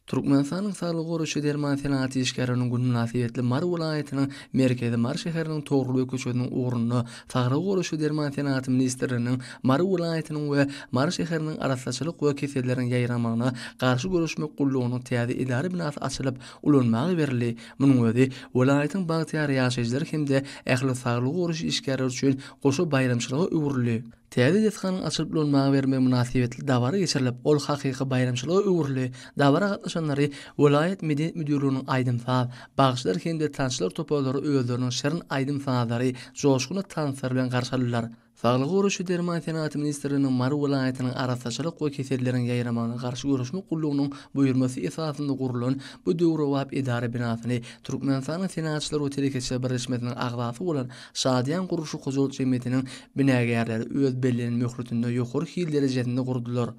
Türkmenistanyň Saglyk Goraşy Derman Senaty işgäriniň gün münasibetli Mar welaýatynyň merkezi Mar şäheriniň togruly köçeginiň ugrunda Saglyk Goraşy Derman Senaty ministriniň Mar welaýatynyň we Mar şäheriniň arasaçylyk we kesellerin ýaýramagyna garşy görüşmek gullugynyň täze idari binasy açylyp ulanmagy berildi. Munyň özi welaýatyň bagtyar ýaşaýjylary hemde ähli Saglyk Goraşy işgärleri üçin goşa bayramçylyga öwrüli. Täze deskanyň açylyp ulanmagy berme münasibetli dabara geçirilip, ol hakyky bayramçylyga öwrüli. Dabara gatnaşanlary welaýat medeniyet müdürlüğiniň aýdym-saz, bagçylar hemde tançylar topalary özleriniň şerin aýdym-sazlary joşguny tançlar bilen garşalylar. Saglyk Goraşy Derman Senaty ministriniň Mar welaýatynyň arasaçylyk we keselleriň ýaýramagyna garşy görüşmek gullugynyň buyurmasy esasynda gurulan bu döwrewap idare binasyny Türkmenistanyň Senatçylar we Telekeçe birleşmesiniň agzasy bolan Şadyan Guruşy Kozul Jemgyýetiniň binägerleri öz bellerini möhretinde ýokary hil derejesinde gurdular.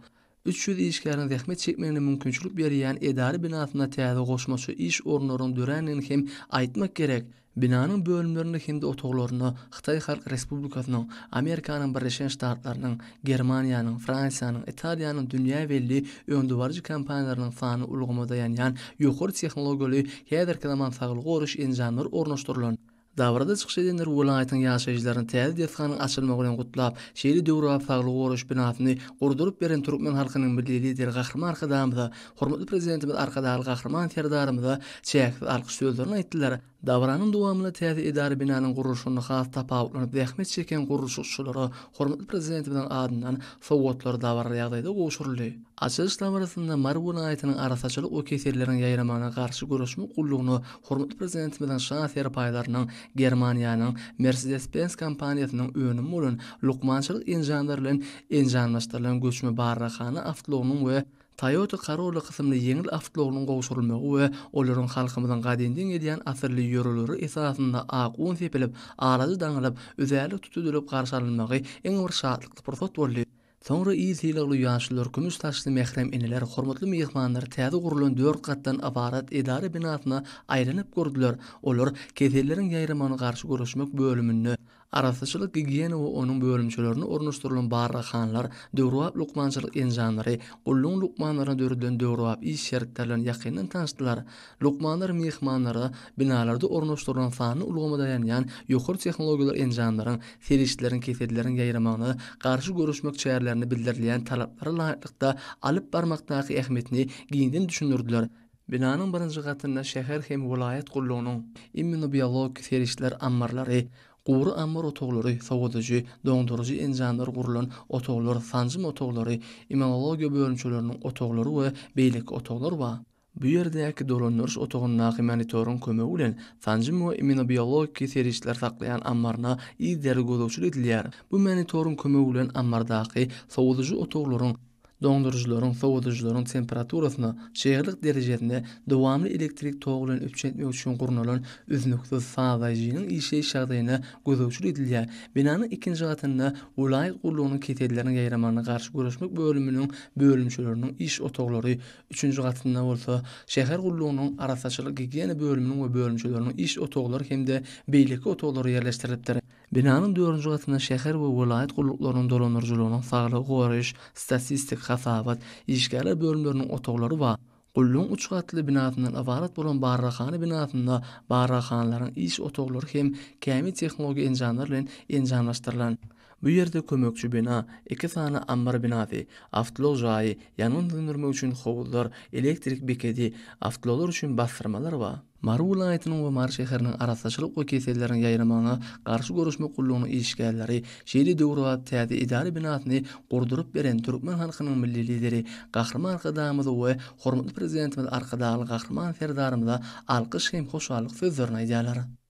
300 işgärin zähmet çekmegine mümkinçilik berýän idare binasyna täze goşmaçy iş orunlarynyň dörenini hem aýtmak gerek. Binanyň bölümlerini hem-de otoglaryny Hytaý Halk Respublikasynyň, Amerikanyň Birleşen Ştatlarynyň, Germaniýanyň, Fransiýanyň, Italiýanyň dünýä belli öňdübarjy kompaniýalarynyň sany ulgamada ýanýan ýokary tehnologiýaly häzirki zaman Saglyk Goraşy enjamlary ornaşdyrylan. Davrada çykyş edenler welaýatyň ýaşaýjylaryny täze deskanyň açylmagy bilen gutlap, şeýle döwrewap Saglyk Goraşy binasyny gurdurup beren türkmen halkynyň milli lideri Gahrman Arkadamyza, hormatly prezidentimiz Arkadaly Gahrman Serdarymyza çäksiz alkyş sözlerini aýtdylar. Davranyň dowamyna täze idari binanyň gurulşyny has tapawutlanyp zähmet çeken gurulşçylara hormatly prezidentimiziň adyndan sowgatlar dawra ýagdaýda gowşuruldy. Açylyş dawarasynda Mar welaýatynyň arasaçylyk we keserleriň ýaýramagyna garşy görüşmek gullugyny hormatly prezidentimiziň şan serpaylarynyň Germaniýanyň Mercedes-Benz kompaniýasynyň öňüne bolan lukmançylyk enjamlary bilen enjamlaşdyrylan göçme barrahany awtologynyň we Toyota Corolla kısımly yeňil awtologynyň gowşurulmagy we olaryň halkymyzyň gadyndan edýän asyrly ýöreleri esasynda aqun sepelip, arazy daňylyp, özellik tutulýup garşy alınmagy eň bir şatlykly pursat boldy. Soňra ýyly ýaşlylar, kümüş taşly mehrem eneler, hormatly mehmanlar täze gurulan 4 gatdan abarat idare binasyna aýranyp gördiler. Olar keselleriň ýaýramagyna garşy görüşmek bölümini, arasaçylyk gigiyena we onuň bölümçilerini ornaşdyrylan barrahanlar, döwrewap lukmançylyk enjamlary, gulluň lukmanlaryna döwrülen döwrewap iş şertleriniň ýakyndan tanışdylar. Lukmanlar mehmanlara binalarda ornaşdyrylan sany ulgamada ýanýan ýokary tehnologiýalar enjamlaryň, serişleriň keselleriň ýaýramagyna garşy görüşmek çärlerini bildirilýän talaplara laýyklykda alyp barmakdaky ähmiýetini giňden düşünürdiler. Binanyň birinji gatynda şäher hem welaýat gullugynyň immunobiologik serişler ammarlary, Guru ammar otoglary, sowgadyjy, doňduryjy enjamlar gurulan otoglar, sanjym otoglary, immunologiýa bölümçileriniň otoglary we beýleki otoglar bar. Bu ýerdäki dolanýaryş otogynyň monitoryň kömegi bilen sanjym we immunobiologik serişler saklayan ammarna ýer gözlegçilik edilýär. Bu monitoryň kömegi bilen ammardaky sowgadyjy otoglaryň doňduryjylaryň, sowgadyjylaryň temperaturasyny şeýerlik derejesinde dowamly elektrik togu bilen öpçetmek üçin gurulan üznüksiz fazaýjynyň işe şagdaýyna gözlegçilik edilýär. Binanyň ikinji gatynda welaýat gullugynyň keselleriniň ýaýramagyna garşy görüşmek bölüminiň bölümçileriniň iş otoglary, üçünji gatynda bolsa şäher gullugynyň arasaçylyk gigiyena bölüminiň we bölümçileriniň iş otoglary hemde beýleki otoglary ýerleşdirilipdir. Binanyň 4-nji gatynda şäher we welaýat gulluglarynyň dolanýarjylygynyň Saglyk Goraşy statistik hasabat işgärler bölümleriniň otoglary bar. Gulluň 3 gatly binasyndan abarat bolan barrahany binasynda barrahanlaryň iş otoglary hem kämi tehnologiýa enjamlary bilen enjamlaşdyrylan. Bu ýerde kömekçi bina, 2 sany ammar binasy, awtolog jaýy, ýanyň döndürmek üçin howuzlar, elektrik bekedi, awtologlar üçin bastyrmalar bar. Mar welaýatynyň we Mar şäheriniň arasaçylyk we keselleriň ýaýramagyna garşy görüşmek gullugynyň işgärleri şeýle döwrewap täze idare binasyny gurdurup beren türkmen halkynyň milli lideri Gahrman Arkadamyza we hormatly prezidentimiz Arkadaly Gahrman Serdarymyza alkyş hem hoşallyk sözlerini aýdýarlar.